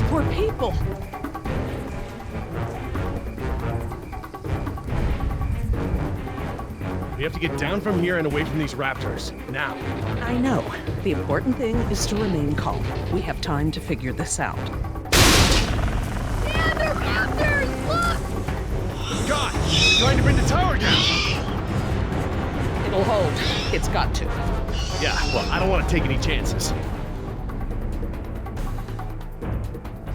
poor people. We have to get down from here and away from these raptors. Now. I know. The important thing is to remain calm. We have time to figure this out. Yeah, they're raptors! Look! God! Trying to bring the tower down! It'll hold. It's got to. Yeah, well, I don't want to take any chances.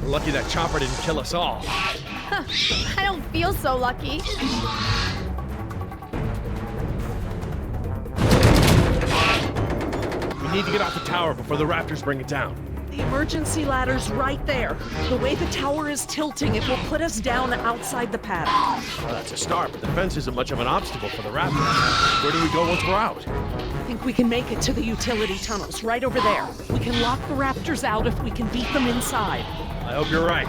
We're lucky that chopper didn't kill us all. I don't feel so lucky. We need to get off the tower before the raptors bring it down. The emergency ladder's right there. The way the tower is tilting, it will put us down outside the paddock. Well, that's a start, but the fence isn't much of an obstacle for the raptors. Where do we go once we're out? I think we can make it to the utility tunnels, right over there. We can lock the raptors out if we can beat them inside. I hope you're right.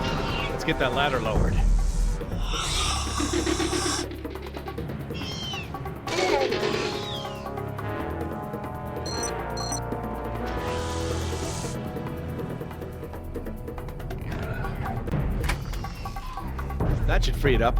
Let's get that ladder lowered. That should free it up.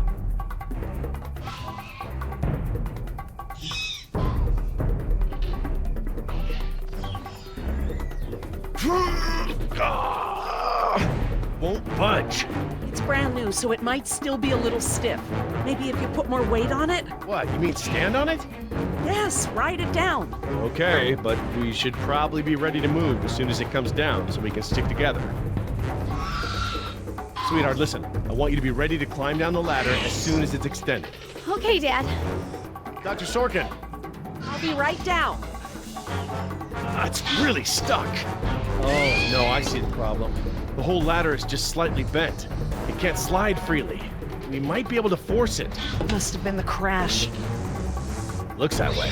Won't budge. It's brand new, so it might still be a little stiff. Maybe if you put more weight on it? What, you mean stand on it? Yes, ride it down. Okay, but we should probably be ready to move as soon as it comes down so we can stick together. Sweetheart, listen. I want you to be ready to climb down the ladder as soon as it's extended. Okay, Dad. Dr. Sorkin! I'll be right down. It's really stuck. Oh, no, I see the problem. The whole ladder is just slightly bent. It can't slide freely. We might be able to force it. Must have been the crash. Looks that way.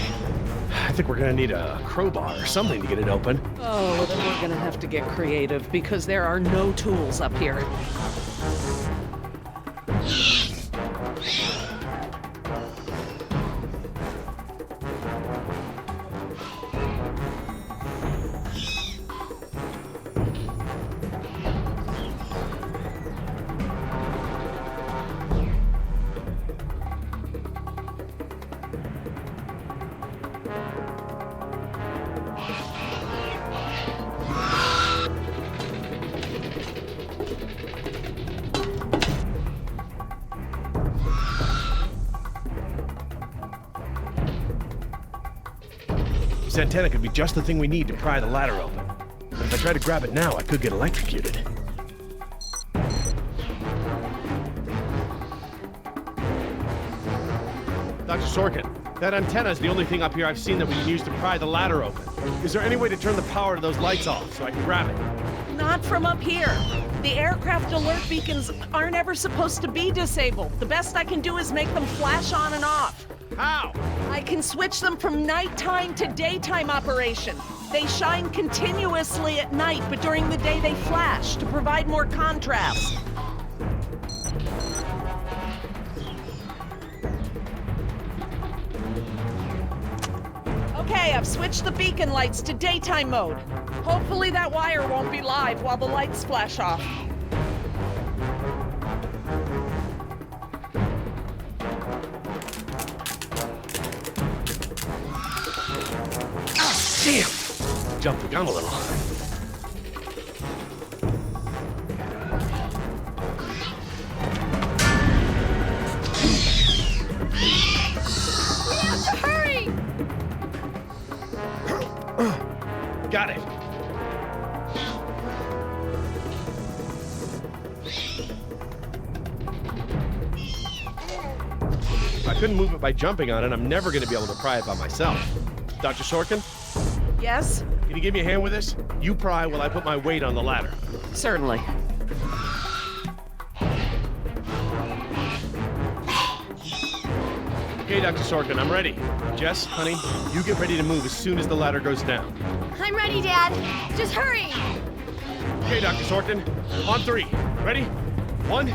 I think we're gonna need a crowbar or something to get it open. Oh, then we're gonna have to get creative because there are no tools up here. This antenna could be just the thing we need to pry the ladder open. But if I try to grab it now, I could get electrocuted. Dr. Sorkin, that antenna is the only thing up here I've seen that we can use to pry the ladder open. Is there any way to turn the power to those lights off so I can grab it? Not from up here. The aircraft alert beacons aren't ever supposed to be disabled. The best I can do is make them flash on and off. How? I can switch them from nighttime to daytime operation. They shine continuously at night, but during the day they flash to provide more contrast. Okay, I've switched the beacon lights to daytime mode. Hopefully that wire won't be live while the lights flash off. Damn! Jumped the gun a little. We have to hurry! Got it. If I couldn't move it by jumping on it, I'm never going to be able to pry it by myself. Dr. Sorkin? Yes? Can you give me a hand with this? You pry while I put my weight on the ladder. Certainly. Okay, Dr. Sorkin, I'm ready. Jess, honey, you get ready to move as soon as the ladder goes down. I'm ready, Dad. Just hurry! Okay, Dr. Sorkin, on three. Ready? 1,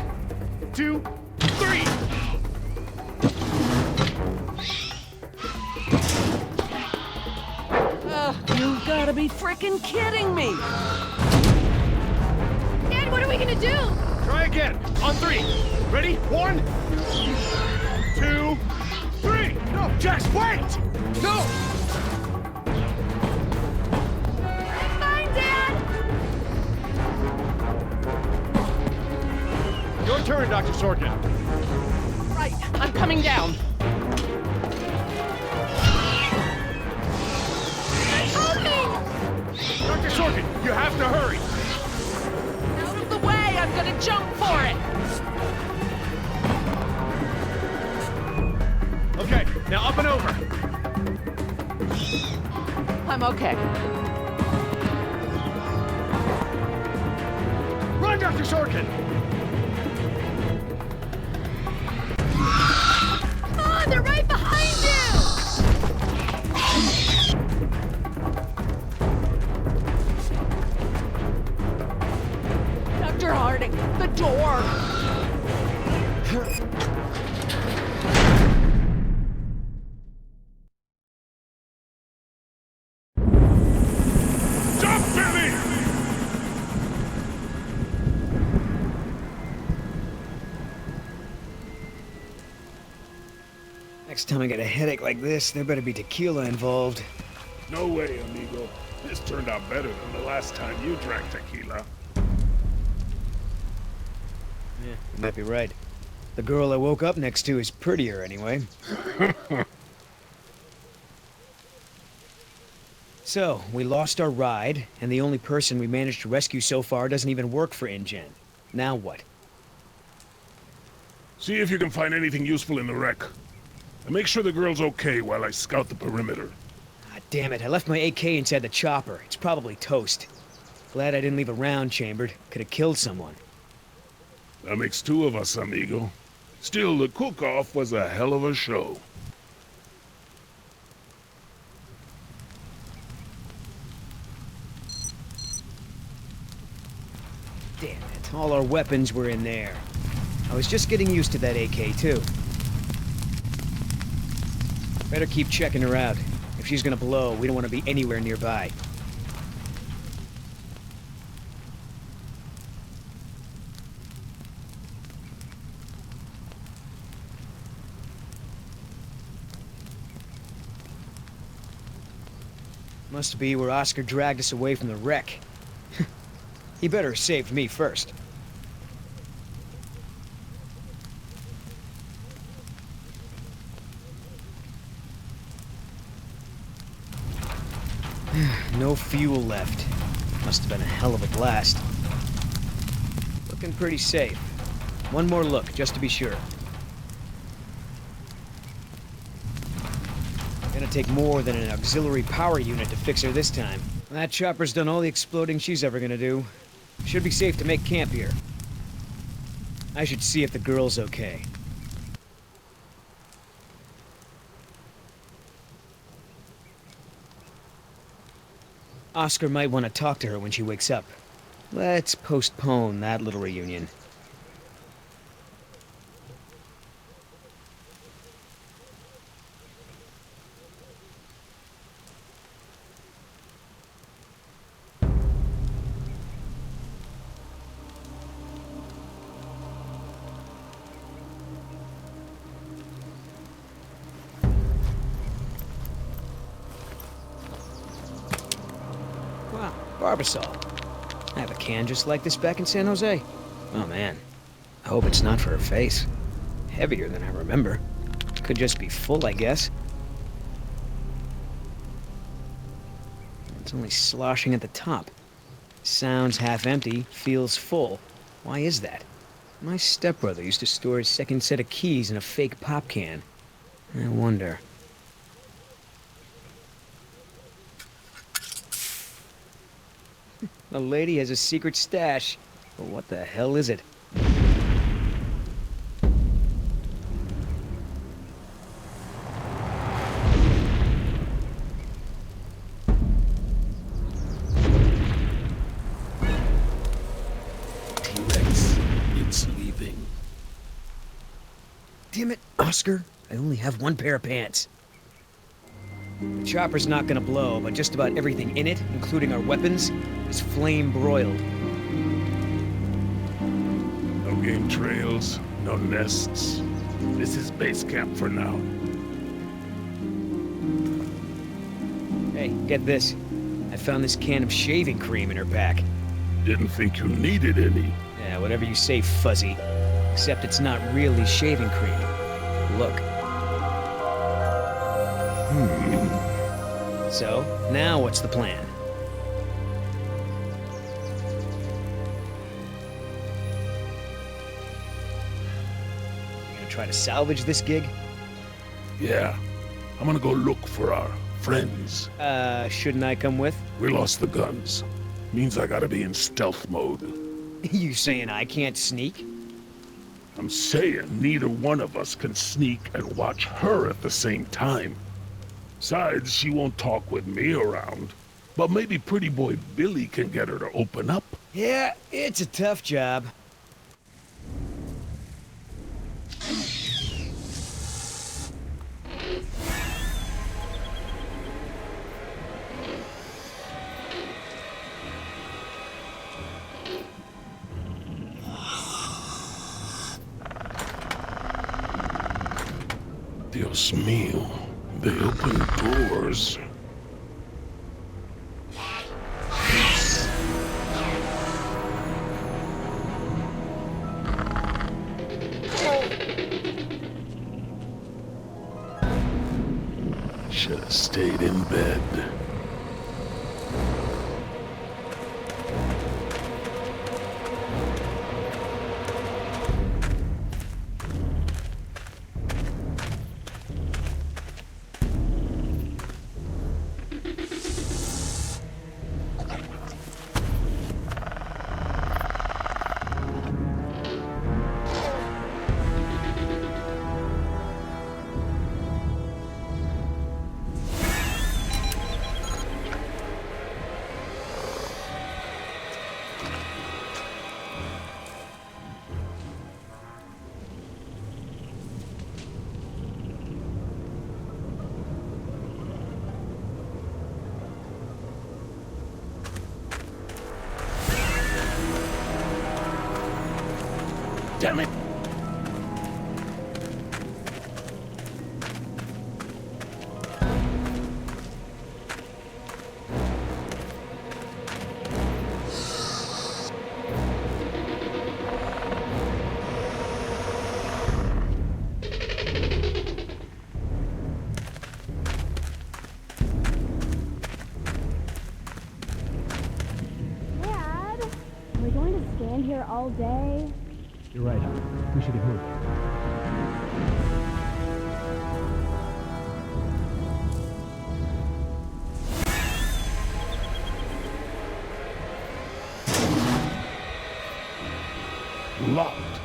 2, 3! You gotta be frickin' kidding me! Dad, What are we gonna do? Try again. On 3. Ready? 1, 2, 3. No, Jess, wait! No! I'm fine, Dad! Your turn, Dr. Sorkin. Right, I'm coming down. Dr. Sorkin, you have to hurry. Out of the way, I'm gonna jump for it. Okay, now up and over. I'm okay. Run, Dr. Sorkin! Oh, they're right behind you! Dr. Harding, the door. Jump, Billy! Next time I get a headache like this, there better be tequila involved. No way, amigo. This turned out better than the last time you drank tequila. Yeah, you might be right. The girl I woke up next to is prettier anyway. So, we lost our ride, and the only person we managed to rescue so far doesn't even work for InGen. Now what? See if you can find anything useful in the wreck. And make sure the girl's okay while I scout the perimeter. Ah, damn it, I left my AK inside the chopper. It's probably toast. Glad I didn't leave a round chambered. Could have killed someone. That makes 2 of us, amigo. Still, the cook-off was a hell of a show. Damn it, all our weapons were in there. I was just getting used to that AK, too. Better keep checking her out. If she's gonna blow, we don't want to be anywhere nearby. Must be where Oscar dragged us away from the wreck. He better have saved me first. No fuel left. Must have been a hell of a blast. Looking pretty safe. One more look, just to be sure. Gonna take more than an auxiliary power unit to fix her this time. That chopper's done all the exploding she's ever gonna do. Should be safe to make camp here. I should see if the girl's okay. Oscar might want to talk to her when she wakes up. Let's postpone that little reunion. Wow, Barbasol. I have a can just like this back in San Jose. Oh man, I hope it's not for her face. Heavier than I remember. Could just be full, I guess. It's only sloshing at the top. Sounds half empty, feels full. Why is that? My stepbrother used to store his second set of keys in a fake pop can. I wonder. The lady has a secret stash. But what the hell is it? T-Rex, it's leaving. Damn it, Oscar. I only have one pair of pants. The chopper's not gonna blow, but just about everything in it, including our weapons, is flame broiled. game trails, no nests. This is base camp for now. Hey, get this. I found this can of shaving cream in her pack. Didn't think you needed any. Yeah, whatever you say, Fuzzy. Except it's not really shaving cream. Look. So, now what's the plan? You gonna try to salvage this gig? Yeah, I'm gonna go look for our friends. Shouldn't I come with? We lost the guns. Means I gotta be in stealth mode. You saying I can't sneak? I'm saying neither one of us can sneak and watch her at the same time. Besides, she won't talk with me around. But maybe pretty boy Billy can get her to open up. Yeah, it's a tough job. Dios mío, they open doors. Should have stayed in bed. Damn it! Dad, are we going to stand here all day? You're right. We should get moving. Locked.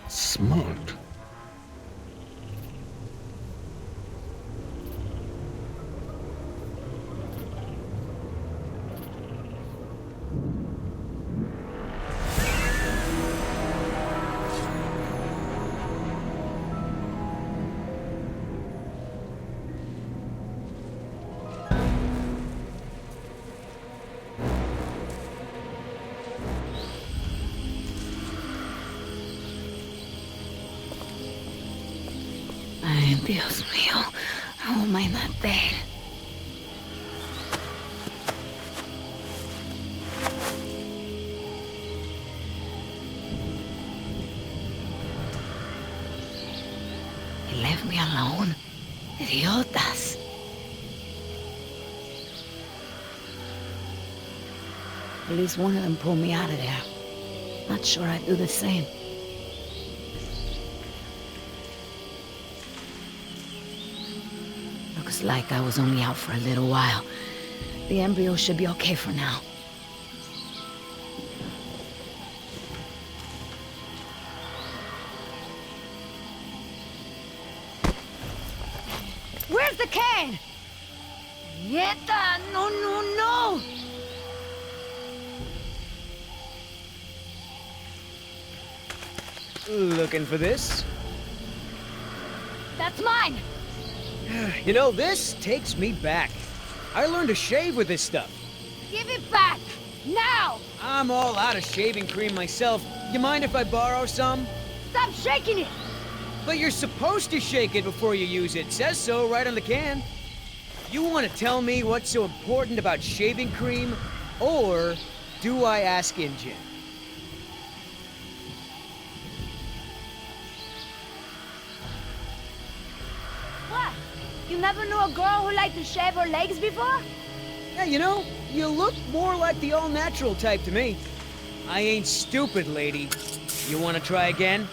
Smart. Ay, Dios mío. How am I not dead? They left me alone. Idiotas. At least one of them pulled me out of there. Not sure I'd do the same. Looks like I was only out for a little while. The embryo should be okay for now. Where's the can? Nieta, no, no, no! Looking for this? That's mine! You know, this takes me back. I learned to shave with this stuff. Give it back! Now! I'm all out of shaving cream myself, You mind if I borrow some? Stop shaking it! But you're supposed to shake it before you use it. Says so right on the can. You want to tell me what's so important about shaving cream? Or do I ask InGen? What? You never knew a girl who liked to shave her legs before? Yeah, you know, you look more like the all-natural type to me. I ain't stupid, lady. You want to try again?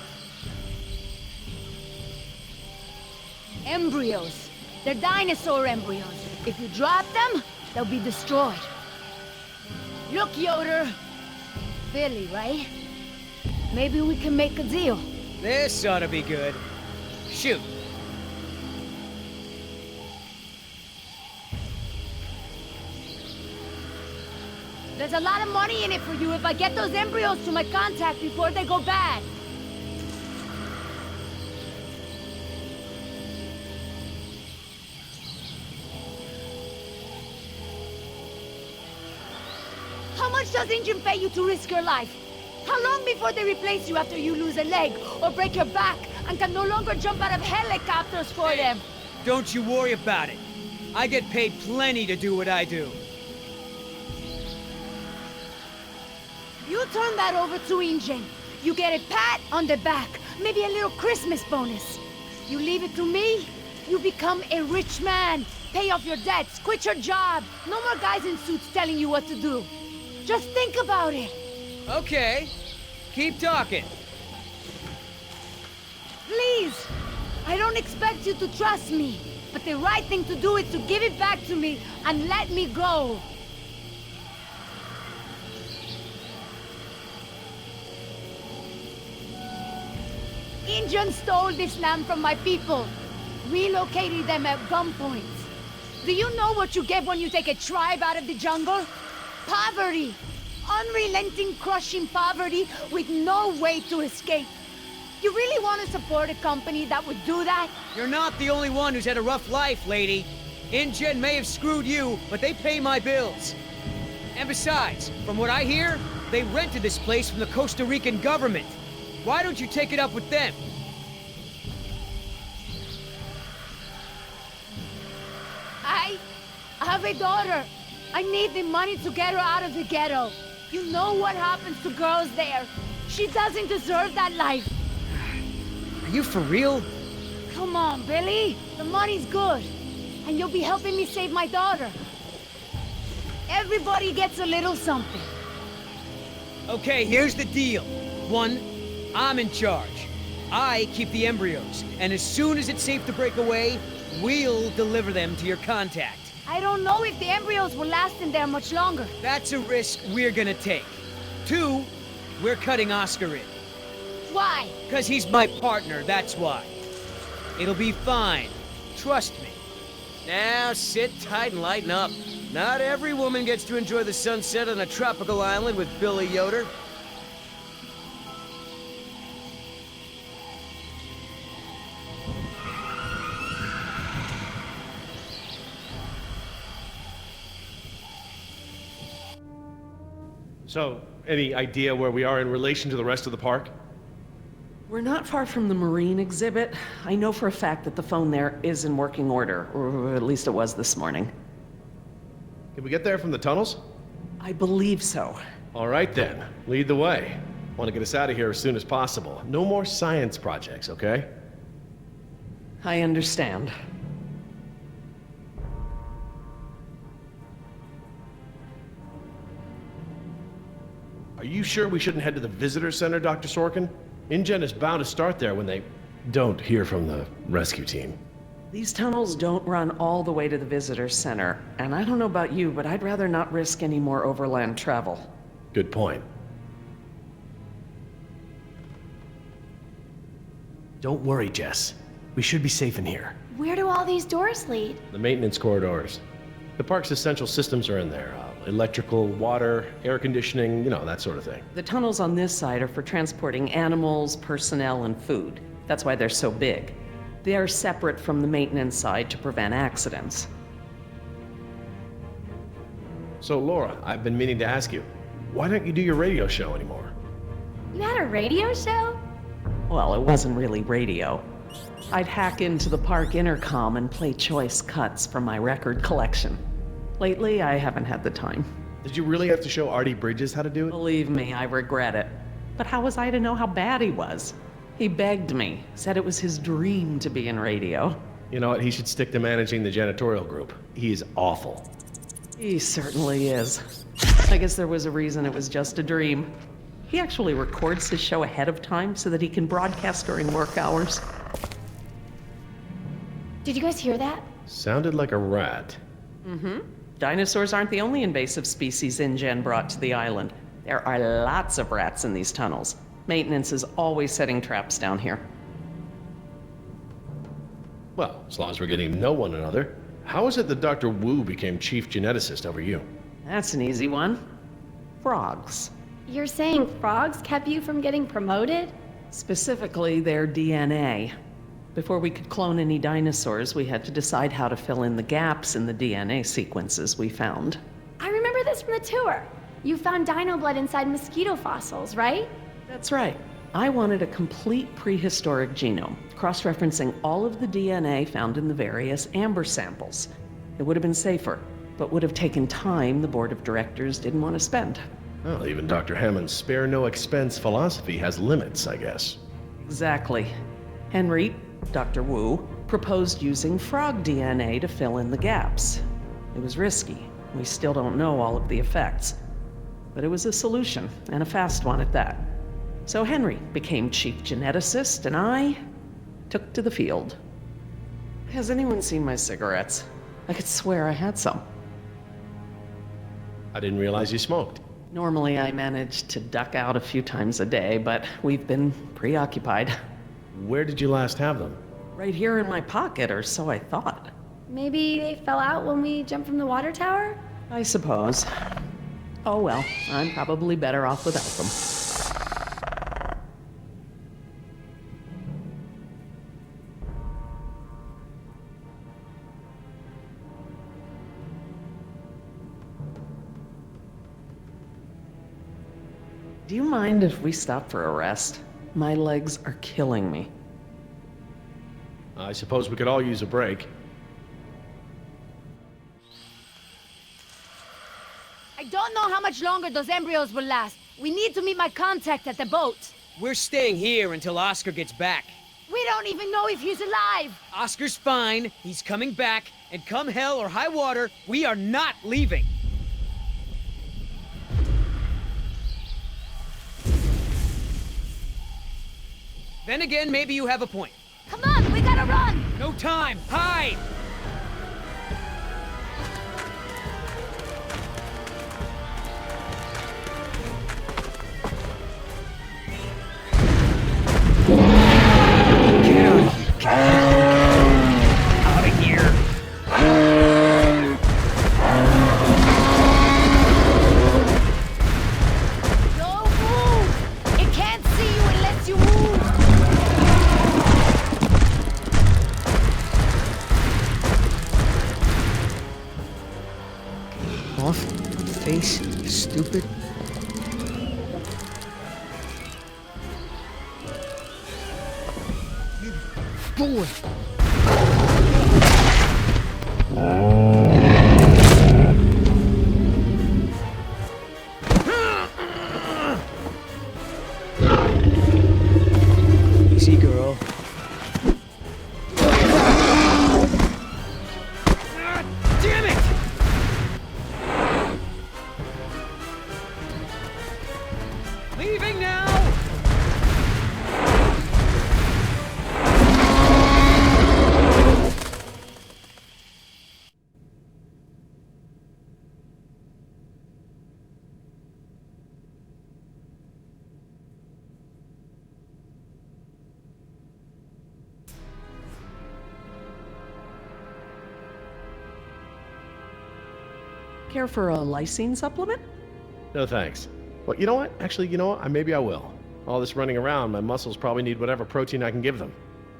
Embryos. They're dinosaur embryos. If you drop them, they'll be destroyed. Look, Yoder. Billy, right? Maybe we can make a deal. This ought to be good. Shoot. There's a lot of money in it for you if I get those embryos to my contact before they go bad. How much does InGen pay you to risk your life? How long before they replace you after you lose a leg or break your back and can no longer jump out of helicopters for them? Don't you worry about it. I get paid plenty to do what I do. You turn that over to InGen. You get a pat on the back, maybe a little Christmas bonus. You leave it to me, you become a rich man. Pay off your debts, quit your job. No more guys in suits telling you what to do. Just think about it. Okay. Keep talking. Please. I don't expect you to trust me, but the right thing to do is to give it back to me and let me go. InGen stole this land from my people, relocated them at gunpoint. Do you know what you get when you take a tribe out of the jungle? Poverty. Unrelenting, crushing poverty with no way to escape. You really want to support a company that would do that? You're not the only one who's had a rough life, lady. InGen may have screwed you, but they pay my bills. And besides, from what I hear, they rented this place from the Costa Rican government. Why don't you take it up with them? I have a daughter. I need the money to get her out of the ghetto. You know what happens to girls there. She doesn't deserve that life. Are you for real? Come on, Billy. The money's good. And you'll be helping me save my daughter. Everybody gets a little something. Okay, here's the deal. 1, I'm in charge. I keep the embryos, and as soon as it's safe to break away, we'll deliver them to your contact. I don't know if the embryos will last in there much longer. That's a risk we're gonna take. 2, we're cutting Oscar in. Why? 'Cause he's my partner, that's why. It'll be fine. Trust me. Now sit tight and lighten up. Not every woman gets to enjoy the sunset on a tropical island with Billy Yoder. So, any idea where we are in relation to the rest of the park? We're not far from the marine exhibit. I know for a fact that the phone there is in working order, or at least it was this morning. Can we get there from the tunnels? I believe so. All right then, lead the way. Want to get us out of here as soon as possible. No more science projects, okay? I understand. Are you sure we shouldn't head to the visitor center, Dr. Sorkin? InGen is bound to start there when they don't hear from the rescue team. These tunnels don't run all the way to the visitor center, and I don't know about you, but I'd rather not risk any more overland travel. Good point. Don't worry, Jess. We should be safe in here. Where do all these doors lead? The maintenance corridors. The park's essential systems are in there. Electrical, water, air conditioning, you know, that sort of thing. The tunnels on this side are for transporting animals, personnel, and food. That's why they're so big. They are separate from the maintenance side to prevent accidents. So, Laura, I've been meaning to ask you, why don't you do your radio show anymore? You had a radio show? Well, it wasn't really radio. I'd hack into the park intercom and play choice cuts from my record collection. Lately, I haven't had the time. Did you really have to show Artie Bridges how to do it? Believe me, I regret it. But how was I to know how bad he was? He begged me, said it was his dream to be in radio. You know what? He should stick to managing the janitorial group. He is awful. He certainly is. I guess there was a reason it was just a dream. He actually records his show ahead of time so that he can broadcast during work hours. Did you guys hear that? Sounded like a rat. Mm-hmm. Dinosaurs aren't the only invasive species InGen brought to the island. There are lots of rats in these tunnels. Maintenance is always setting traps down here. Well, as long as we're getting to know one another, how is it that Dr. Wu became chief geneticist over you? That's an easy one. Frogs. You're saying frogs kept you from getting promoted? Specifically, their DNA. Before we could clone any dinosaurs, we had to decide how to fill in the gaps in the DNA sequences we found. I remember this from the tour. You found dino blood inside mosquito fossils, right? That's right. I wanted a complete prehistoric genome, cross-referencing all of the DNA found in the various amber samples. It would have been safer, but would have taken time the board of directors didn't want to spend. Well, even Dr. Hammond's spare no expense philosophy has limits, I guess. Exactly. Henry, Dr. Wu, proposed using frog DNA to fill in the gaps. It was risky. We still don't know all of the effects. But it was a solution, and a fast one at that. So Henry became chief geneticist, and I took to the field. Has anyone seen my cigarettes? I could swear I had some. I didn't realize you smoked. Normally I manage to duck out a few times a day, but we've been preoccupied. Where did you last have them? Right here in my pocket, or so I thought. Maybe they fell out when we jumped from the water tower? I suppose. Oh well, I'm probably better off without them. Do you mind if we stop for a rest? My legs are killing me. I suppose we could all use a break. I don't know how much longer those embryos will last. We need to meet my contact at the boat. We're staying here until Oscar gets back. We don't even know if he's alive. Oscar's fine, he's coming back, and come hell or high water, we are not leaving. Then again, maybe you have a point. Come on, we gotta run. No time, hide! Out of here. Don't move. It can't see you unless you move. Off, face, stupid. Boy. Easy, girl. Damn it! Leaving now! Care for a lysine supplement? No thanks. Well, you know what? Actually, you know what? Maybe I will. All this running around, my muscles probably need whatever protein I can give them.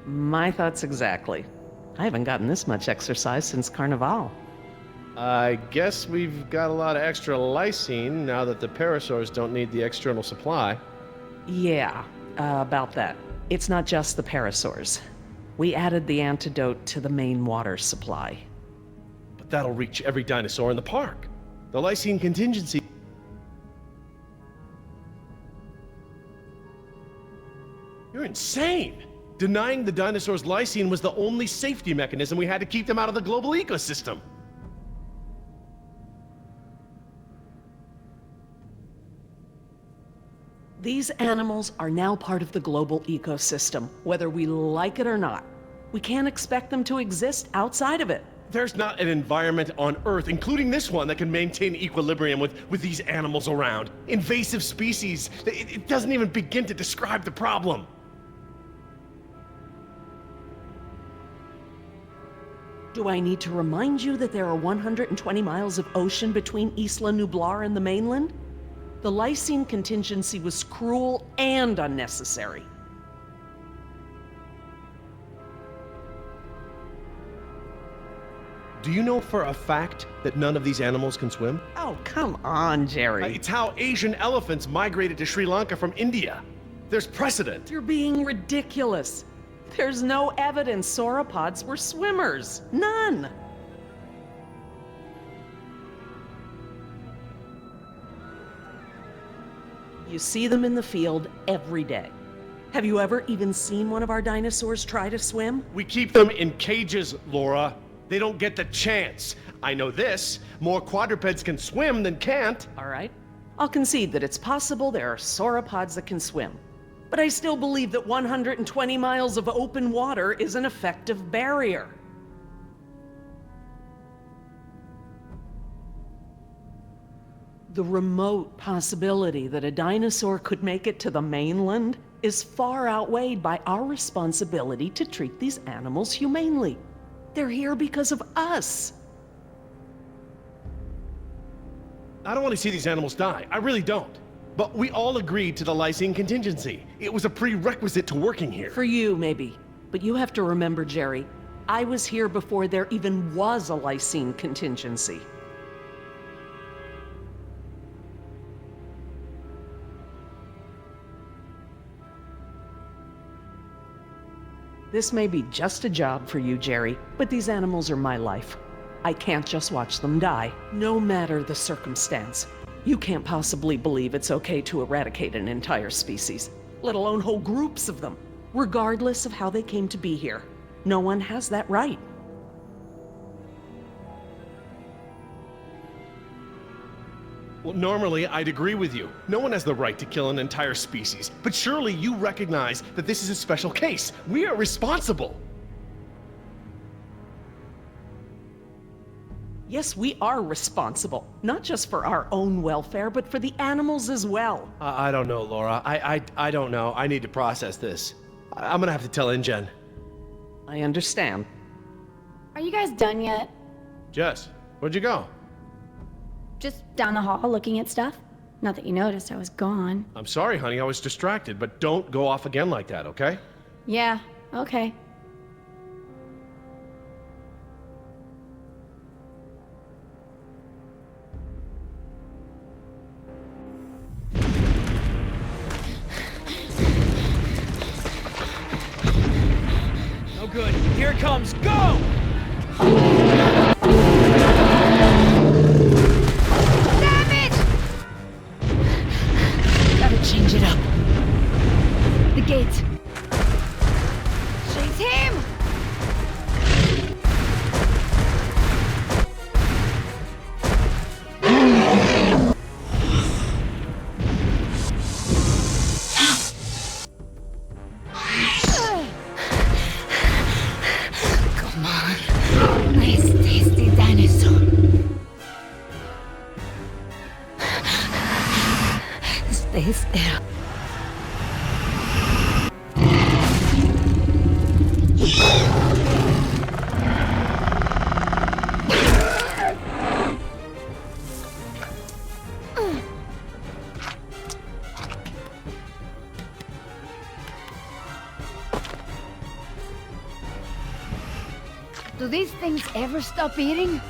My thoughts exactly. I haven't gotten this much exercise since Carnival. I guess we've got a lot of extra lysine now that the parasaurs don't need the external supply. Yeah, about that. It's not just the parasaurs. We added the antidote to the main water supply. But that'll reach every dinosaur in the park. The Lycean contingency... You're insane! Denying the dinosaurs Lycean was the only safety mechanism we had to keep them out of the global ecosystem. These animals are now part of the global ecosystem, whether we like it or not. We can't expect them to exist outside of it. There's not an environment on Earth, including this one, that can maintain equilibrium with these animals around. Invasive species, it doesn't even begin to describe the problem. Do I need to remind you that there are 120 miles of ocean between Isla Nublar and the mainland? The Lycean contingency was cruel and unnecessary. Do you know for a fact that none of these animals can swim? Oh, come on, Jerry. It's how Asian elephants migrated to Sri Lanka from India. There's precedent. You're being ridiculous. There's no evidence sauropods were swimmers. None. You see them in the field every day. Have you ever even seen one of our dinosaurs try to swim? We keep them in cages, Laura. They don't get the chance. I know this. More quadrupeds can swim than can't. All right. I'll concede that it's possible there are sauropods that can swim. But I still believe that 120 miles of open water is an effective barrier. The remote possibility that a dinosaur could make it to the mainland is far outweighed by our responsibility to treat these animals humanely. They're here because of us. I don't want to see these animals die. I really don't. But we all agreed to the Lycean contingency. It was a prerequisite to working here. For you, maybe. But you have to remember, Jerry, I was here before there even was a Lycean contingency. This may be just a job for you, Jerry, but these animals are my life. I can't just watch them die, no matter the circumstance. You can't possibly believe it's okay to eradicate an entire species, let alone whole groups of them, regardless of how they came to be here. No one has that right. Well, normally I'd agree with you. No one has the right to kill an entire species. But surely you recognize that this is a special case. We are responsible. Yes, we are responsible, not just for our own welfare, but for the animals as well. I don't know, Laura. I don't know. I need to process this. I'm gonna have to tell InGen. I understand. Are you guys done yet? Jess, where'd you go? Just down the hall looking at stuff? Not that you noticed I was gone. I'm sorry, honey. I was distracted, but don't go off again like that, okay? Yeah, okay. No good. Here it comes. Go! Change it up. The gate. Chase him! Come on. Nice tasty dinosaur. Stay still. Do these things ever stop eating?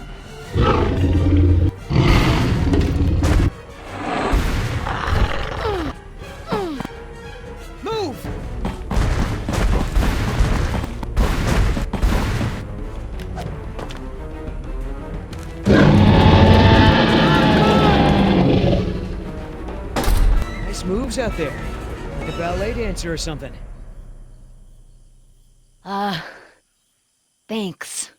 out there. Like a ballet dancer or something. Thanks.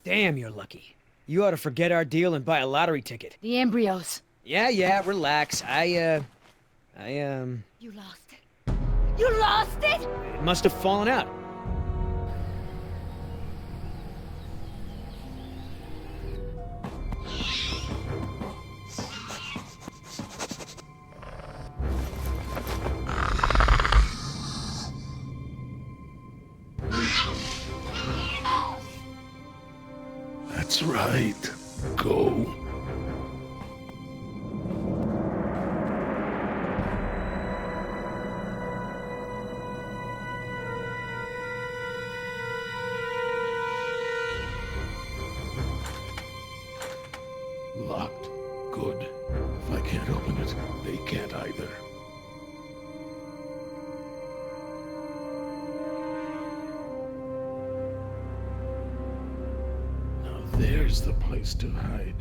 Damn, you're lucky. You ought to forget our deal and buy a lottery ticket. The embryos. Yeah, relax. You lost it. You lost it?! It must have fallen out. That's right. Go. Locked. Good. If I can't open it, they can't either. Now there's the place to hide.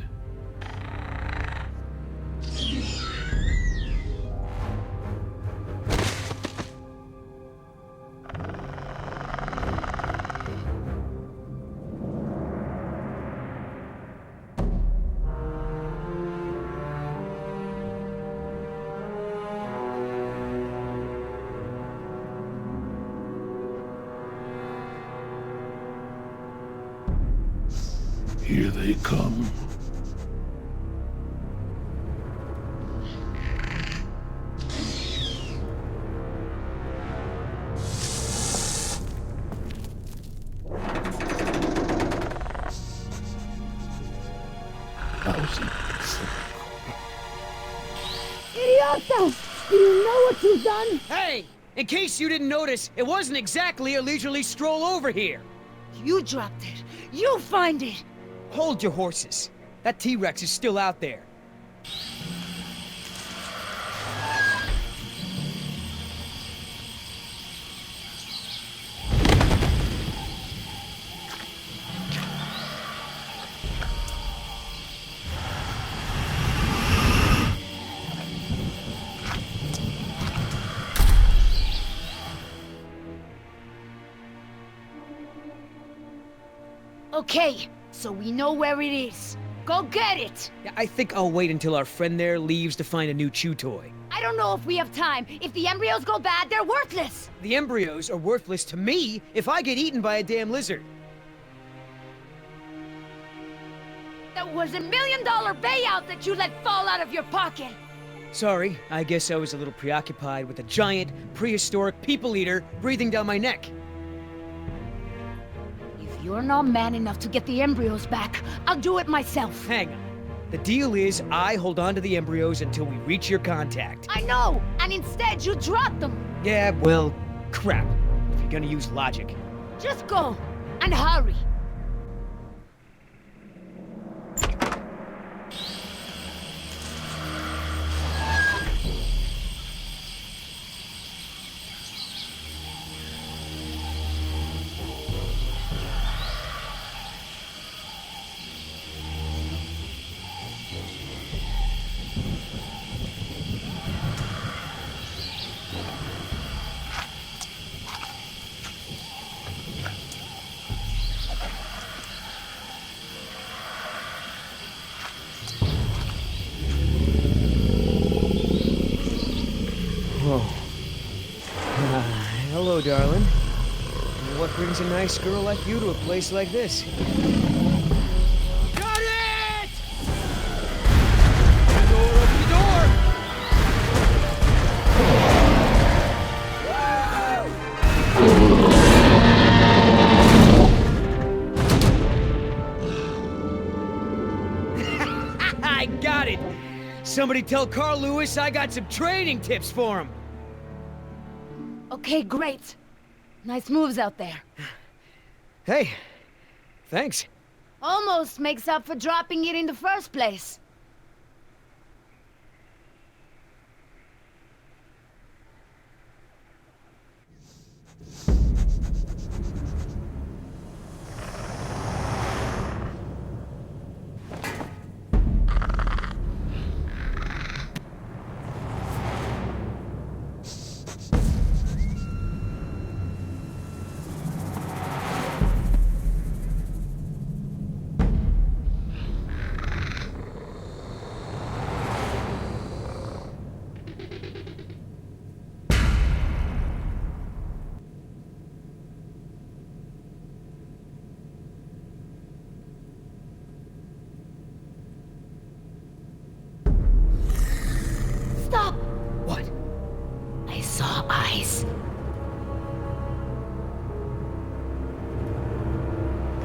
Here they come. Idiota! Do you know what you've done? Hey! In case you didn't notice, it wasn't exactly a leisurely stroll over here. You dropped it. You find it. Hold your horses. That T-Rex is still out there. Okay, so we know where it is. Go get it! Yeah, I think I'll wait until our friend there leaves to find a new chew toy. I don't know if we have time. If the embryos go bad, they're worthless! The embryos are worthless to me if I get eaten by a damn lizard. That was $1 million payout that you let fall out of your pocket! Sorry, I guess I was a little preoccupied with a giant, prehistoric people-eater breathing down my neck. If you're not man enough to get the embryos back, I'll do it myself. Hang on. The deal is I hold on to the embryos until we reach your contact. I know! And instead you drop them! Yeah, well, crap. If you're gonna use logic. Just go! And hurry! Hello, darling. What brings a nice girl like you to a place like this? Got it! Open the door, open the door! I got it! Somebody tell Carl Lewis I got some training tips for him! Okay, great. Nice moves out there. Hey, thanks. Almost makes up for dropping it in the first place.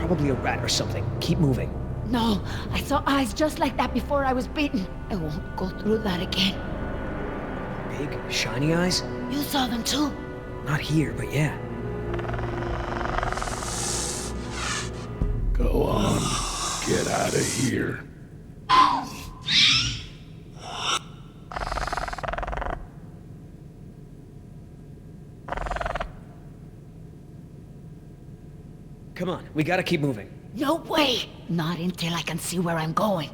Probably a rat or something. Keep moving. No, I saw eyes just like that before I was bitten. I won't go through that again. Big, shiny eyes? You saw them too? Not here, but yeah. Go on. Get out of here. Come on, we gotta keep moving. No way! Not until I can see where I'm going.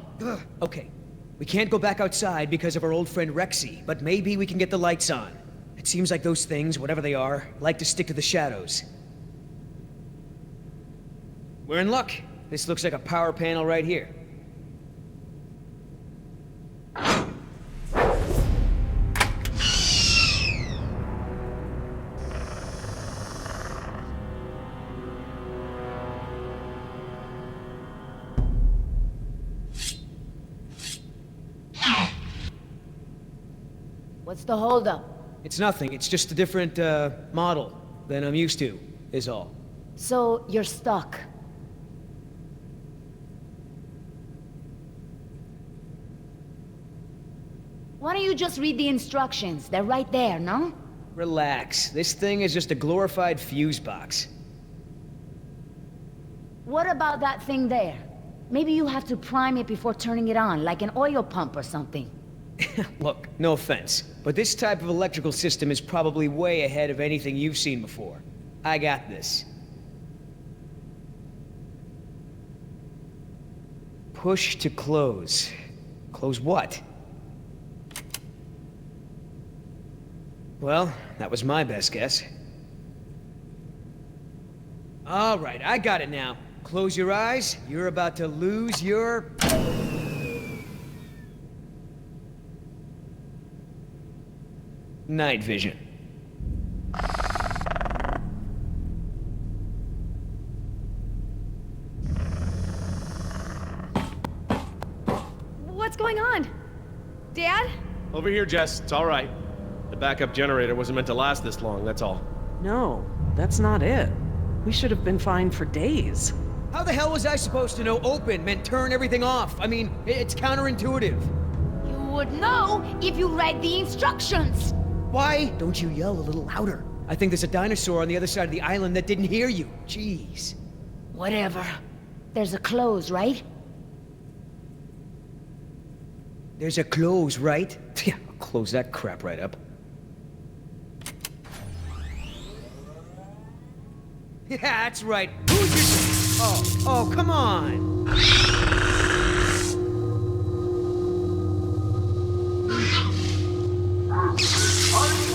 Okay, we can't go back outside because of our old friend Rexy, but maybe we can get the lights on. It seems like those things, whatever they are, like to stick to the shadows. We're in luck. This looks like a power panel right here. What's the holdup? It's nothing, it's just a different, model than I'm used to, is all. So, you're stuck. Why don't you just read the instructions? They're right there, no? Relax, this thing is just a glorified fuse box. What about that thing there? Maybe you have to prime it before turning it on, like an oil pump or something. Look, no offense, but this type of electrical system is probably way ahead of anything you've seen before. I got this. Push to close. Close what? Well, that was my best guess. All right, I got it now. Close your eyes. You're about to lose your... night vision. What's going on? Dad? Over here, Jess. It's all right. The backup generator wasn't meant to last this long, that's all. No, that's not it. We should have been fine for days. How the hell was I supposed to know open meant turn everything off? I mean, it's counterintuitive. You would know if you read the instructions. Why don't you yell a little louder? I think there's a dinosaur on the other side of the island that didn't hear you. Jeez. Whatever. There's a close, right? There's a close, right? Yeah, I'll close that crap right up. Yeah, that's right. Who's your... Oh, come on!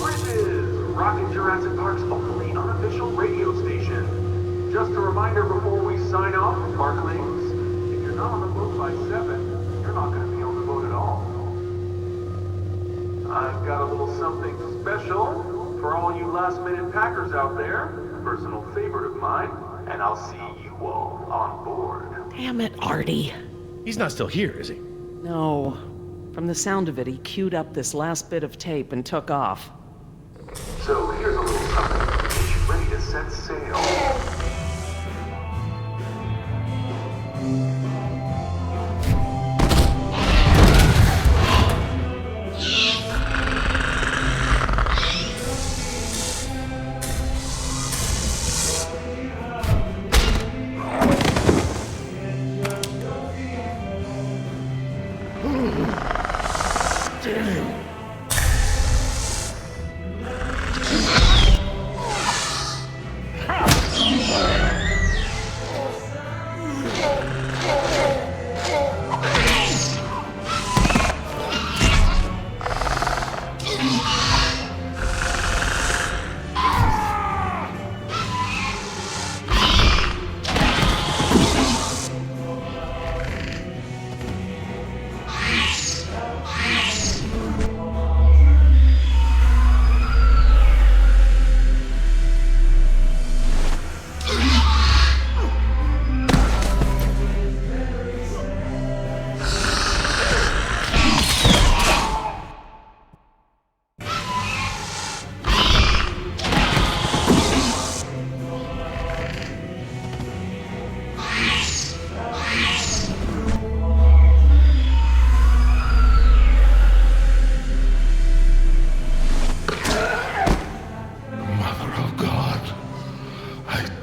Parcerias, rocking Jurassic Park's only unofficial radio station. Just a reminder before we sign off, Parklings, if you're not on the boat by 7, you're not going to be on the boat at all. I've got a little something special for all you last-minute packers out there, a personal favorite of mine, and I'll see you all on board. Damn it, Artie. He's not still here, is he? No. From the sound of it, he queued up this last bit of tape and took off. So here's a little something to get you ready to set sail.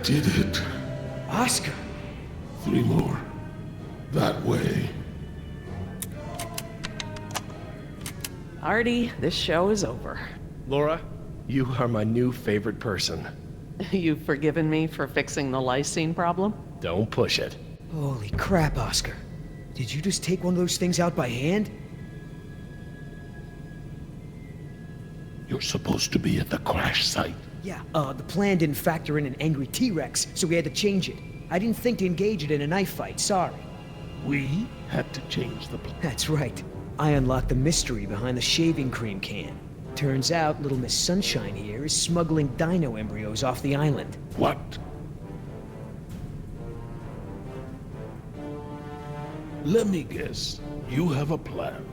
did it. Oscar! 3 more. That way. Artie, this show is over. Laura, you are my new favorite person. You've forgiven me for fixing the lysine problem? Don't push it. Holy crap, Oscar. Did you just take one of those things out by hand? You're supposed to be at the crash site. Yeah, the plan didn't factor in an angry T-Rex, so we had to change it. I didn't think to engage it in a knife fight, sorry. We had to change the plan. That's right. I unlocked the mystery behind the shaving cream can. Turns out little Miss Sunshine here is smuggling dino embryos off the island. What? Let me guess. You have a plan.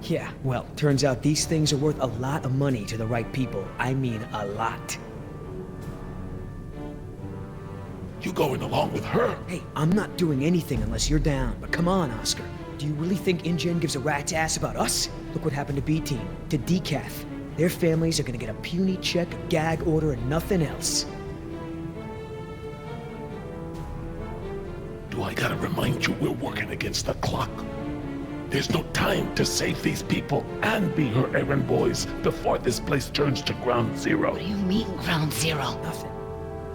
Yeah, well, turns out these things are worth a lot of money to the right people. I mean, a lot. You going along with her? Hey, I'm not doing anything unless you're down, but come on, Oscar. Do you really think InGen gives a rat's ass about us? Look what happened to B-Team, to Decaf. Their families are gonna get a puny check, a gag order, and nothing else. Do I gotta remind you we're working against the clock? There's no time to save these people and be her errand boys before this place turns to ground zero. What do you mean, ground zero? Nothing.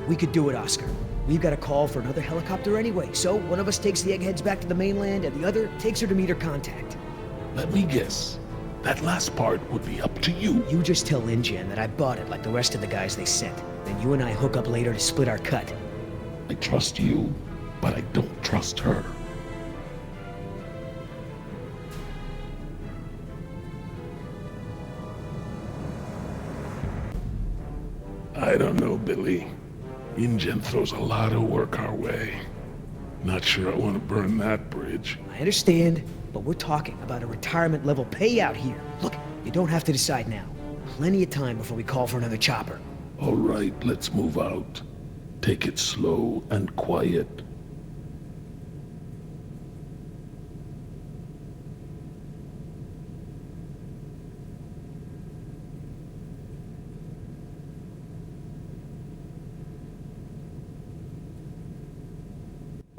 We could do it, Oscar. We've got a call for another helicopter anyway, so one of us takes the eggheads back to the mainland and the other takes her to meet her contact. Let me guess. That last part would be up to you. You just tell InGen that I bought it like the rest of the guys they sent. Then you and I hook up later to split our cut. I trust you, but I don't trust her. I don't know, Billy. InGen throws a lot of work our way. Not sure I want to burn that bridge. I understand, but we're talking about a retirement level payout here. Look, you don't have to decide now. Plenty of time before we call for another chopper. All right, let's move out. Take it slow and quiet.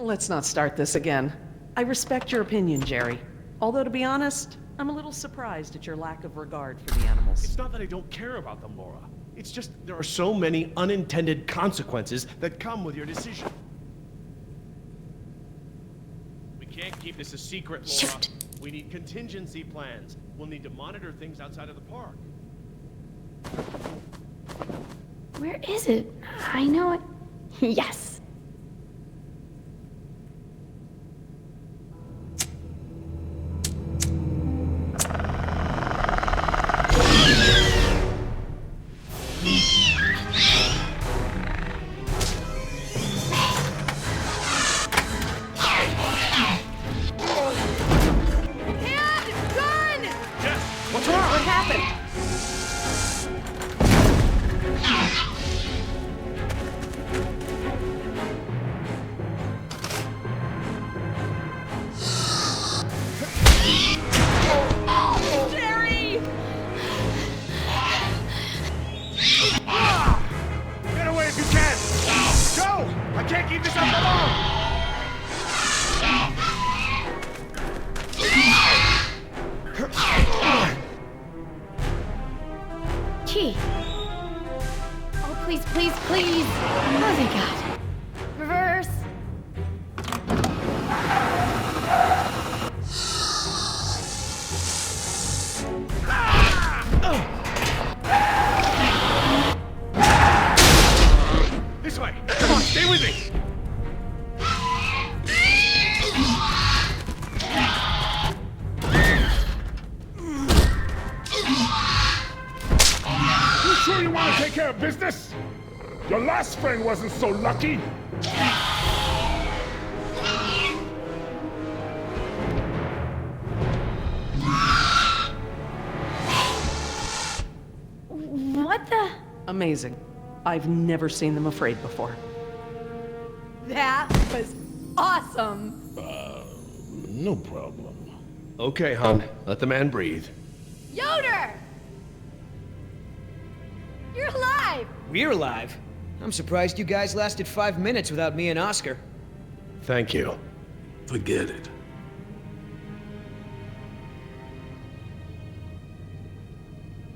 Let's not start this again. I respect your opinion, Jerry. Although, to be honest, I'm a little surprised at your lack of regard for the animals. It's not that I don't care about them, Laura. It's just there are so many unintended consequences that come with your decision. We can't keep this a secret, Laura. Shoot. We need contingency plans. We'll need to monitor things outside of the park. Where is it? I know it. Yes. Gee. Oh, please, please, please. Oh, thank God. Reverse. This way! Come on, stay with me! You sure you want to take care of business? Your last friend wasn't so lucky. What the? Amazing. I've never seen them afraid before. That was awesome. No problem. Okay, hon. Let the man breathe. Yoder! You're alive! We're alive. I'm surprised you guys lasted 5 minutes without me and Oscar. Thank you. Forget it.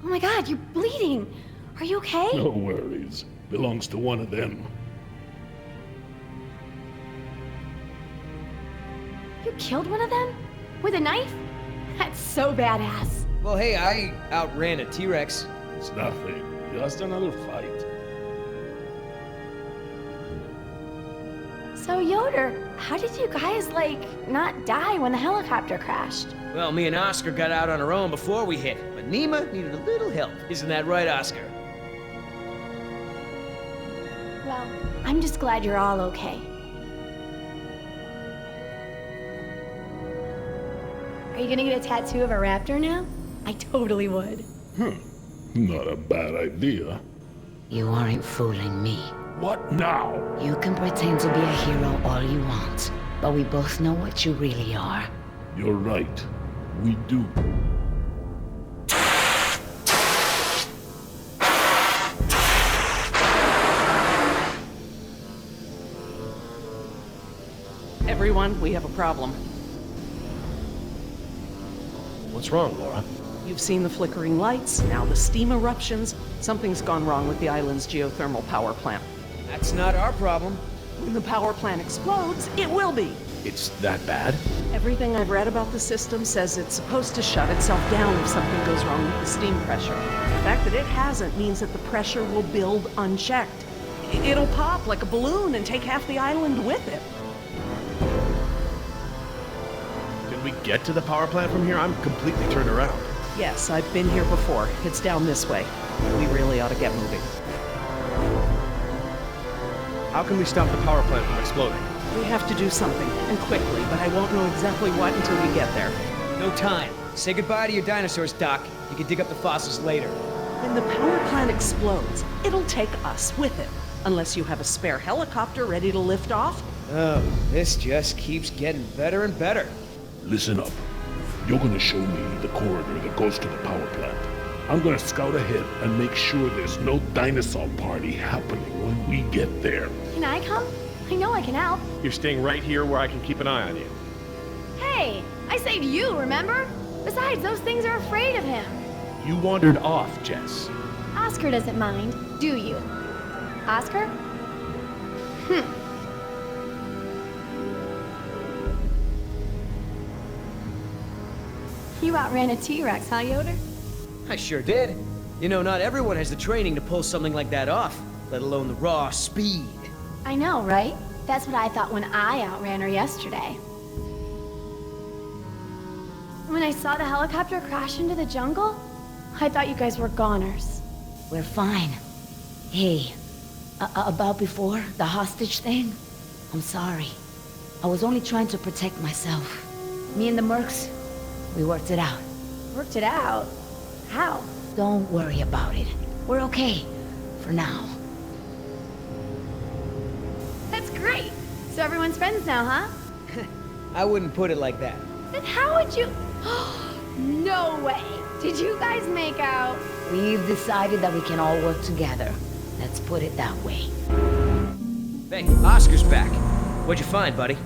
Oh my god, you're bleeding. Are you okay? No worries. Belongs to one of them. You killed one of them? With a knife? That's so badass. Well, hey, I outran a T-Rex. It's nothing. Just another fight. So, Yoder, how did you guys, not die when the helicopter crashed? Well, me and Oscar got out on our own before we hit, but Nima needed a little help. Isn't that right, Oscar? Well, I'm just glad you're all okay. Are you gonna get a tattoo of a raptor now? I totally would. Not a bad idea. You aren't fooling me. What now? You can pretend to be a hero all you want, but we both know what you really are. You're right. We do. Everyone, we have a problem. What's wrong, Laura? You've seen the flickering lights, now the steam eruptions. Something's gone wrong with the island's geothermal power plant. That's not our problem. When the power plant explodes, it will be. It's that bad? Everything I've read about the system says it's supposed to shut itself down if something goes wrong with the steam pressure. The fact that it hasn't means that the pressure will build unchecked. It'll pop like a balloon and take half the island with it. Can we get to the power plant from here? I'm completely turned around. Yes, I've been here before. It's down this way. We really ought to get moving. How can we stop the power plant from exploding? We have to do something, and quickly, but I won't know exactly what until we get there. No time. Say goodbye to your dinosaurs, Doc. You can dig up the fossils later. When the power plant explodes, it'll take us with it. Unless you have a spare helicopter ready to lift off. Oh, this just keeps getting better and better. Listen up. You're gonna show me the corridor that goes to the power plant. I'm gonna scout ahead and make sure there's no dinosaur party happening when we get there. Can I come? I know I can help. You're staying right here where I can keep an eye on you. Hey, I saved you, remember? Besides, those things are afraid of him. You wandered off, Jess. Oscar doesn't mind, do you? Oscar? You outran a T-Rex, huh, Yoder? I sure did. You know, not everyone has the training to pull something like that off, let alone the raw speed. I know, right? That's what I thought when I outran her yesterday. When I saw the helicopter crash into the jungle, I thought you guys were goners. We're fine. Hey, about before, the hostage thing? I'm sorry. I was only trying to protect myself. Me and the mercs, we worked it out. Worked it out? How? Don't worry about it. We're okay. For now. That's great! So everyone's friends now, huh? I wouldn't put it like that. Then how would you... No way! Did you guys make out? We've decided that we can all work together. Let's put it that way. Hey, Oscar's back. What'd you find, buddy?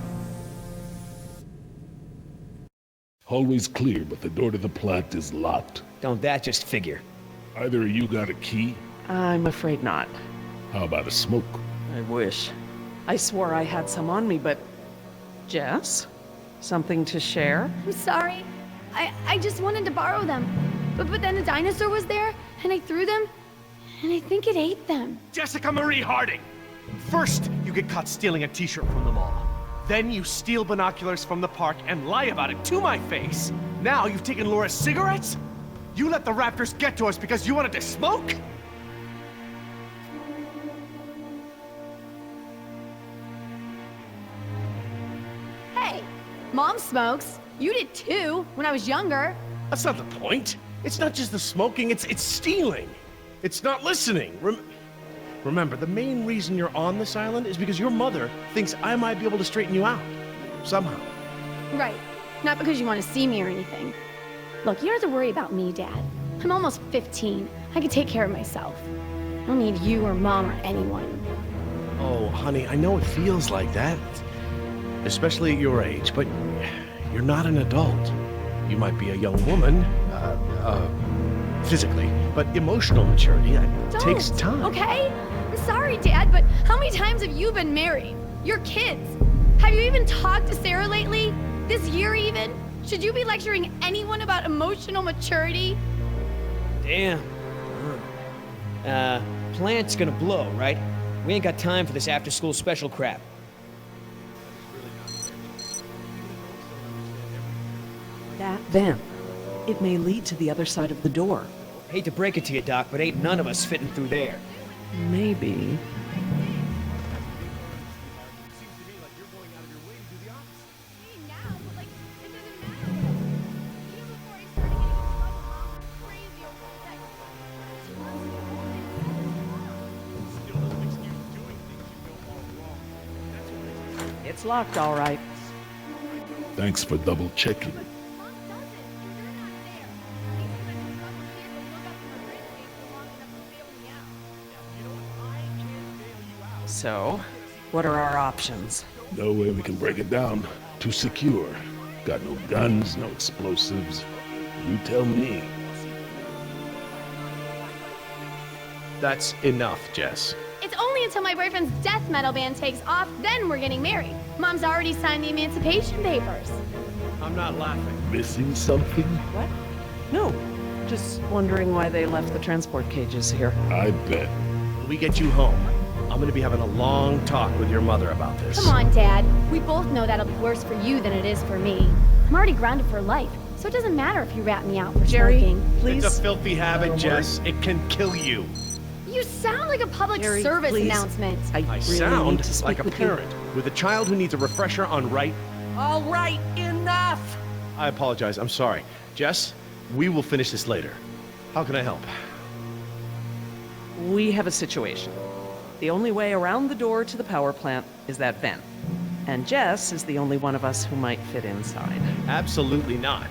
Always clear, but the door to the plant is locked. Don't that just figure? Either of you got a key? I'm afraid not. How about a smoke? I wish. I swore I had some on me, but... Jess? Something to share? I'm sorry. I just wanted to borrow them. But then a dinosaur was there, and I threw them, and I think it ate them. Jessica Marie Harding! First, you get caught stealing a t-shirt from the mall. Then you steal binoculars from the park and lie about it to my face. Now you've taken Laura's cigarettes? You let the raptors get to us because you wanted to smoke? Hey, Mom smokes. You did too, when I was younger. That's not the point. It's not just the smoking, it's stealing. It's not listening. Remember, the main reason you're on this island is because your mother thinks I might be able to straighten you out. Somehow. Right. Not because you want to see me or anything. Look, you don't have to worry about me, Dad. I'm almost 15. I can take care of myself. don't need you or Mom or anyone. Oh, honey, I know it feels like that. Especially at your age, but you're not an adult. You might be a young woman, physically, but emotional maturity, that takes time. Okay? I'm sorry, Dad, but how many times have you been married? Your kids. Have you even talked to Sarah lately? This year even? Should you be lecturing anyone about emotional maturity? Damn. Plant's gonna blow, right? We ain't got time for this after-school special crap. That vent. It may lead to the other side of the door. Hate to break it to you, Doc, but ain't none of us fitting through there. Maybe. It's locked, all right. Thanks for double checking. So, what are our options? No way we can break it down. Too secure. Got no guns, no explosives. You tell me. That's enough, Jess. It's only until my boyfriend's death metal band takes off, then we're getting married. Mom's already signed the emancipation papers. I'm not laughing. Missing something? What? No. Just wondering why they left the transport cages here. I bet. When we get you home, I'm gonna be having a long talk with your mother about this. Come on, Dad. We both know that'll be worse for you than it is for me. I'm already grounded for life, so it doesn't matter if you rat me out for Jerry, smoking. please. It's a filthy habit, Jess. It can kill you. You sound like a public Jerry, service please. announcement. I I really need sound to speak like a with you. parent with a child who needs a refresher on right. All right, enough! I apologize. I'm sorry. Jess, we will finish this later. How can I help? We have a situation. The only way around the door to the power plant is that vent. And Jess is the only one of us who might fit inside. Absolutely not.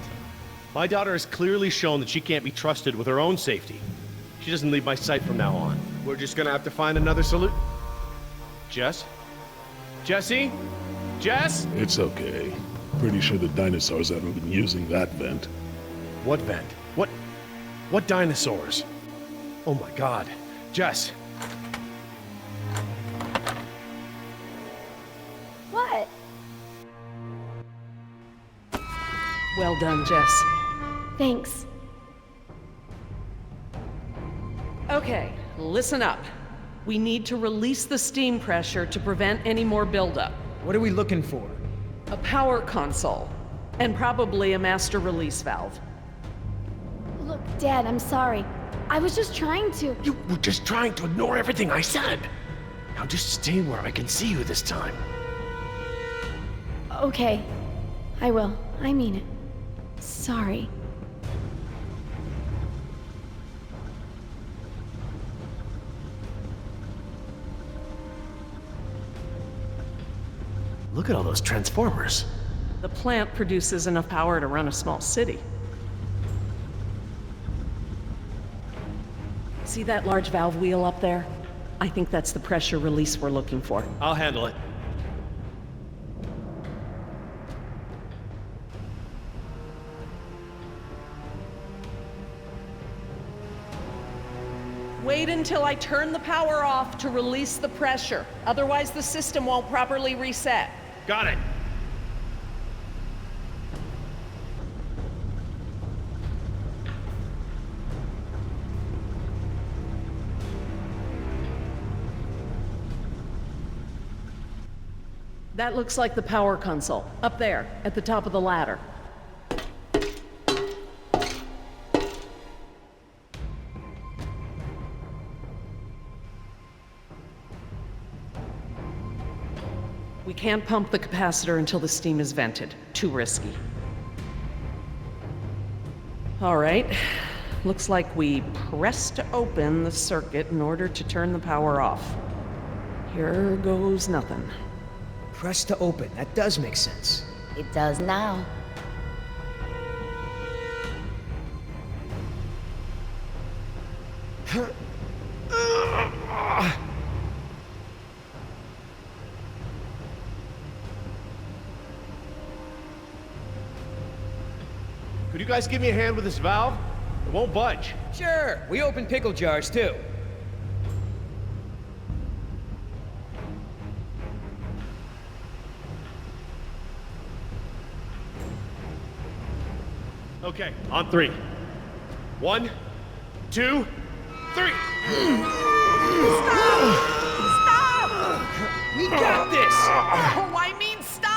My daughter has clearly shown that she can't be trusted with her own safety. She doesn't leave my sight from now on. We're just gonna have to find another solution. Jess? Jessie? Jess? It's okay. Pretty sure the dinosaurs haven't been using that vent. What vent? What dinosaurs? Oh my god. Jess. What? Well done, Jess. Thanks. Okay, listen up. We need to release the steam pressure to prevent any more buildup. What are we looking for? A power console, and probably a master release valve. Look, Dad, I'm sorry. I was just trying to. You were just trying to ignore everything I said. Now just stay where I can see you this time. Okay. I will. I mean it. Sorry. Look at all those transformers. The plant produces enough power to run a small city. See that large valve wheel up there? I think that's the pressure release we're looking for. I'll handle it. Wait until I turn the power off to release the pressure. Otherwise, the system won't properly reset. Got it. That looks like the power console, up there, at the top of the ladder. We can't pump the capacitor until the steam is vented. Too risky. All right. Looks like we pressed open the circuit in order to turn the power off. Here goes nothing. Press to open. That does make sense. It does now. Could you guys give me a hand with this valve? It won't budge. Sure, we open pickle jars too. Okay, on 3. 1, 2, 3. We got this! Oh, I mean, stop!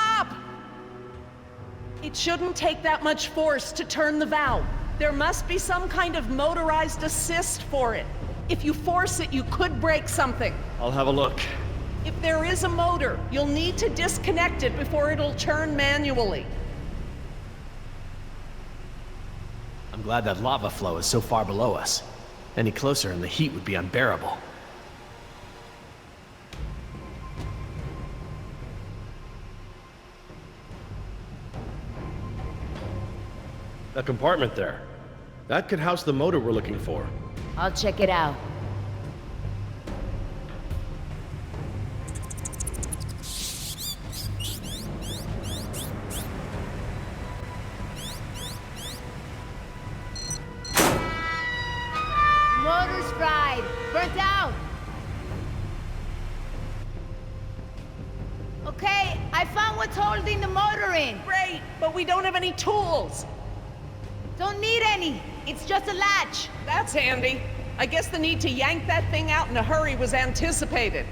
It shouldn't take that much force to turn the valve. There must be some kind of motorized assist for it. If you force it, you could break something. I'll have a look. If there is a motor, you'll need to disconnect it before it'll turn manually. I'm glad that lava flow is so far below us. Any closer and the heat would be unbearable. That compartment there. That could house the motor we're looking for. I'll check it out. Motor's fried. Burnt out. Okay, I found what's holding the motor in. Great, but we don't have any tools. Don't need any. It's just a latch. That's handy. I guess the need to yank that thing out in a hurry was anticipated.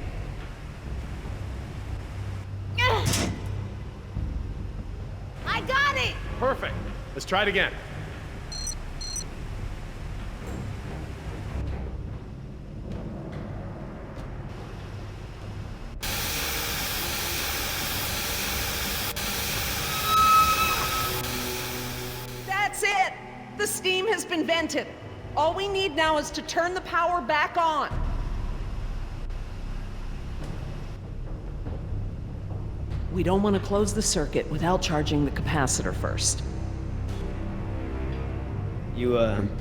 I got it! Perfect. Let's try it again. That's it! The steam has been vented. All we need now is to turn the power back on. We don't want to close the circuit without charging the capacitor first. You,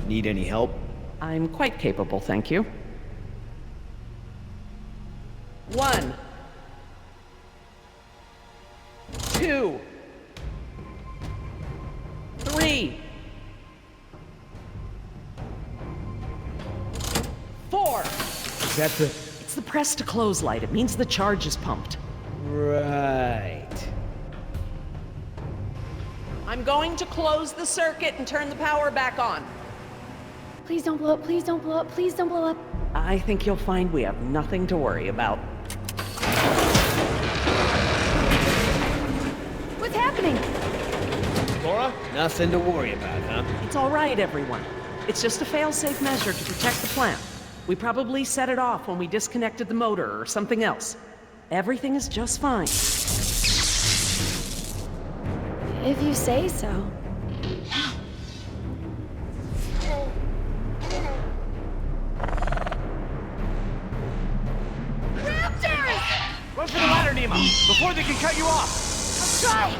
need any help? I'm quite capable, thank you. 1, 2, 3, 4. Is that the... It's the press to close light. It means the charge is pumped. Right. I'm going to close the circuit and turn the power back on. Please don't blow up, please don't blow up, please don't blow up. I think you'll find we have nothing to worry about. What's happening? Laura? Nothing to worry about, huh? It's all right, everyone. It's just a fail-safe measure to protect the plant. We probably set it off when we disconnected the motor or something else. Everything is just fine. If you say so. Raptors! Run for the ladder, Nima, before they can cut you off. I'll try.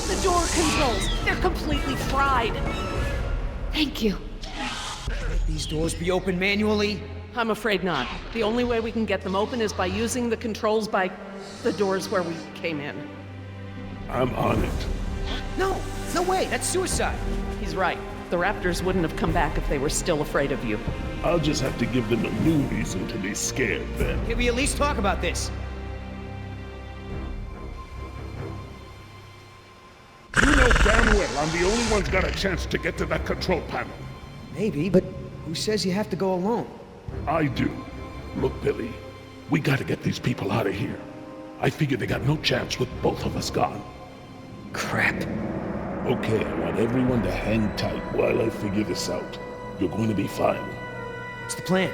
The door controls, they're completely fried. Thank you. Let these doors be open manually? I'm afraid not. The only way we can get them open is by using the controls by the doors where we came in. I'm on it. No, no way, that's suicide. He's right. The Raptors wouldn't have come back if they were still afraid of you. I'll just have to give them a new reason to be scared then. Can we at least talk about this? You know damn well I'm the only one's got a chance to get to that control panel. Maybe, but who says you have to go alone? I do. Look, Billy, we gotta get these people out of here. I figure they got no chance with both of us gone. Crap. Okay, I want everyone to hang tight while I figure this out. You're going to be fine. What's the plan?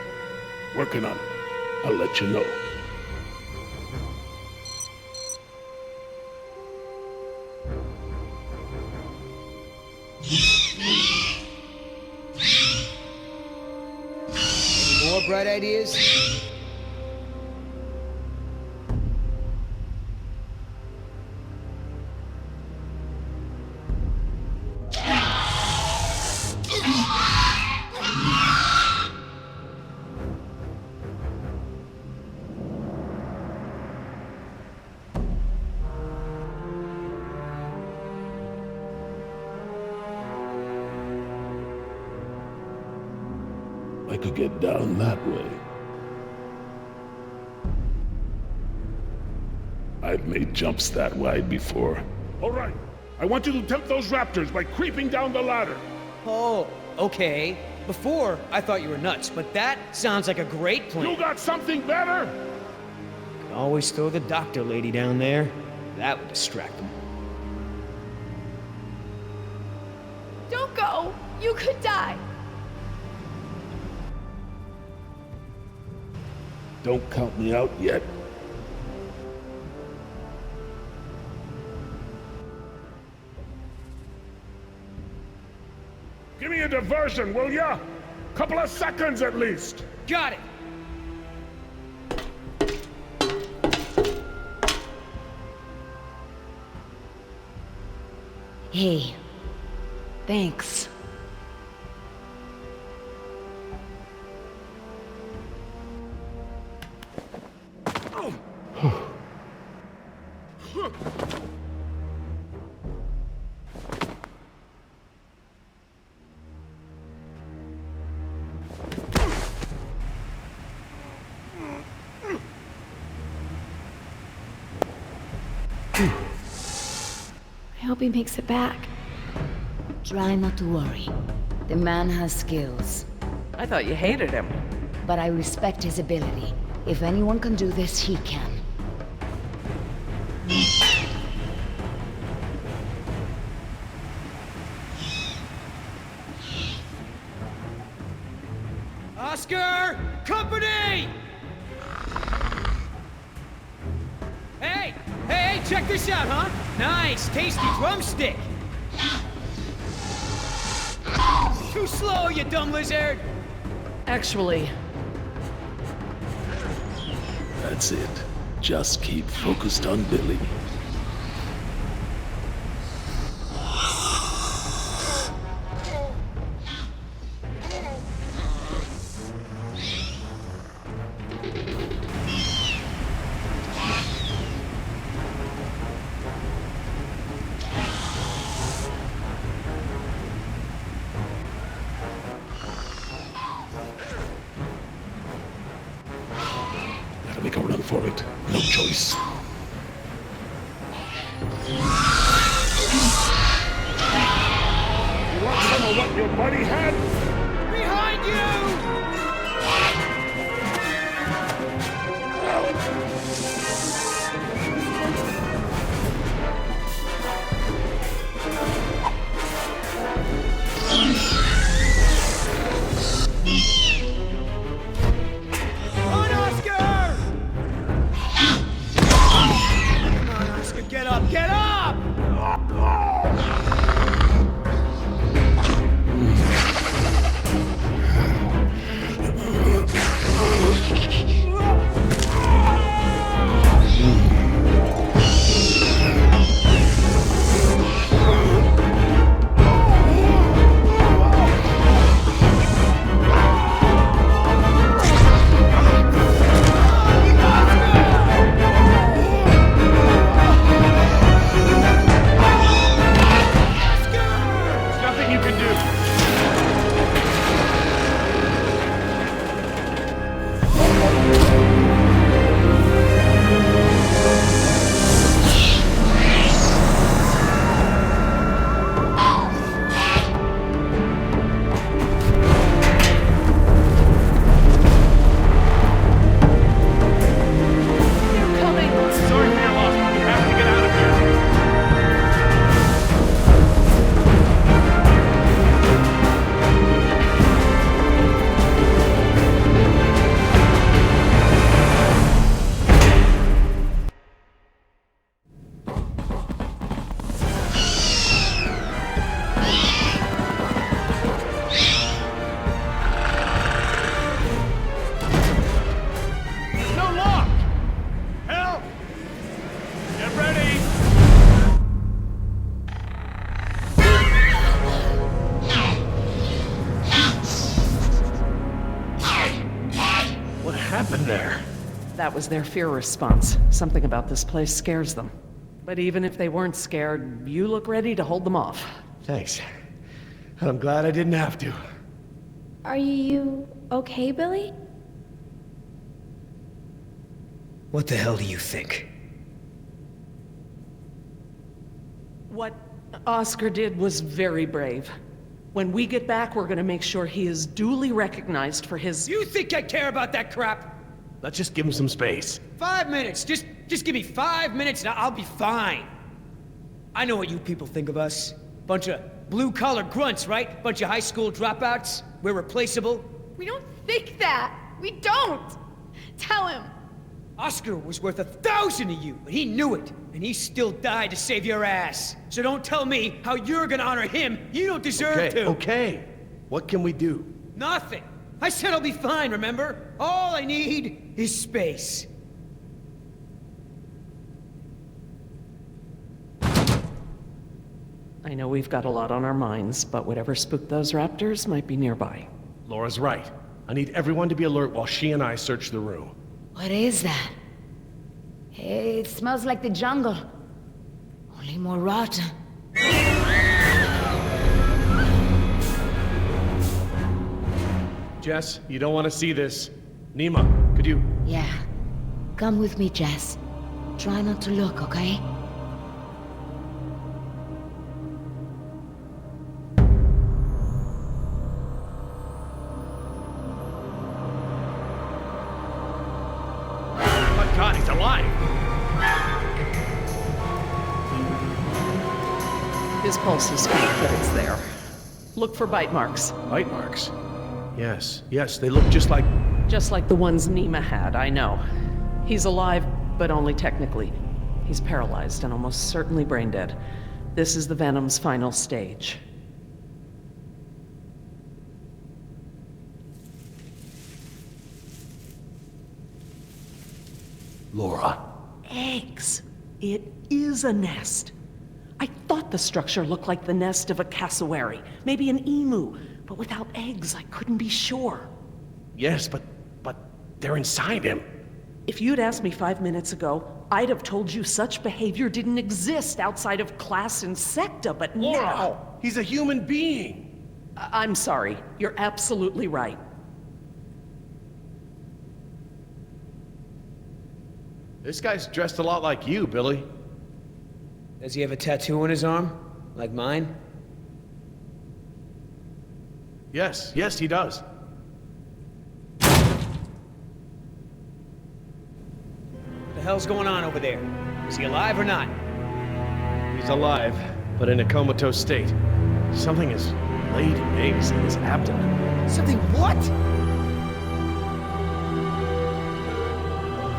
Working on it. I'll let you know. Any more bright ideas? could get down that way. I've made jumps that wide before. All right, I want you to tempt those raptors by creeping down the ladder. Oh, okay. Before, I thought you were nuts, but that sounds like a great plan. You got something better? Could always throw the doctor lady down there. That would distract them. Don't go! You could die! Don't count me out yet. Give me a diversion, will ya? Couple of seconds at least. Got it! Hey, thanks. I hope he makes it back. Try not to worry. The man has skills, I thought you hated him. but I respect his ability. If anyone can do this, he can. Oscar! Company! Hey, check this out, huh? Nice, tasty drumstick! Too slow, you dumb lizard! Actually, That's it. Just keep focused on Billy. Gotta make a run for it. No choice. You want some of what your buddy had? Behind you! Come on, Oscar! Come on, Oscar, get up, get up! There's nothing you can do. they're coming! Sorry for your loss, but we have to get out of here. There's no lock! Help! Get ready! What happened there? That was their fear response. Something about this place scares them. But even if they weren't scared, you look ready to hold them off. Thanks. I'm glad I didn't have to. Are you okay, Billy? What the hell do you think? What Oscar did was very brave. When we get back, we're gonna make sure he is duly recognized for his... You think I care about that crap? Let's just give him some space. 5 minutes! Just give me 5 minutes and I'll be fine. I know what you people think of us. Bunch of blue-collar grunts, right? Bunch of high school dropouts. We're replaceable. We don't think that. We don't. Tell him. Oscar was worth 1,000 of you, and he knew it. And he still died to save your ass. So don't tell me how you're gonna honor him. You don't deserve to. Okay. What can we do? Nothing. I said I'll be fine, remember? All I need is space. I know we've got a lot on our minds, but whatever spooked those raptors might be nearby. Laura's right. I need everyone to be alert while she and I search the room. What is that? It smells like the jungle. Only more rotten. Jess, you don't want to see this. Nima, could you... Yeah. Come with me, Jess. Try not to look, okay? Oh God, he's alive! His pulse is faint, but it's there. Look for bite marks. Bite marks? Yes, they look just like... Just like the ones Nima had, I know. He's alive, but only technically. He's paralyzed and almost certainly brain dead. This is the Venom's final stage. Laura. Eggs. It is a nest. I thought the structure looked like the nest of a cassowary, maybe an emu, but without eggs, I couldn't be sure. Yes, but they're inside him. If you'd asked me 5 minutes ago, I'd have told you such behavior didn't exist outside of class Insecta, but Laura, now... he's a human being. I'm sorry. You're absolutely right. This guy's dressed a lot like you, Billy. Does he have a tattoo on his arm? Like mine? Yes, he does. What the hell's going on over there? Is he alive or not? He's alive, but in a comatose state. Something has laid eggs in his abdomen. Something what?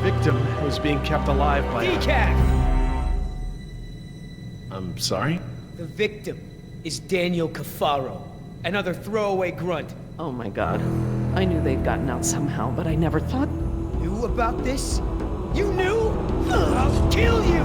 The victim is being kept alive by... Decaf! I'm sorry? The victim is Daniel Cafaro, another throwaway grunt. Oh my god. I knew they'd gotten out somehow, but I never thought... Knew about this? You knew? I'll kill you!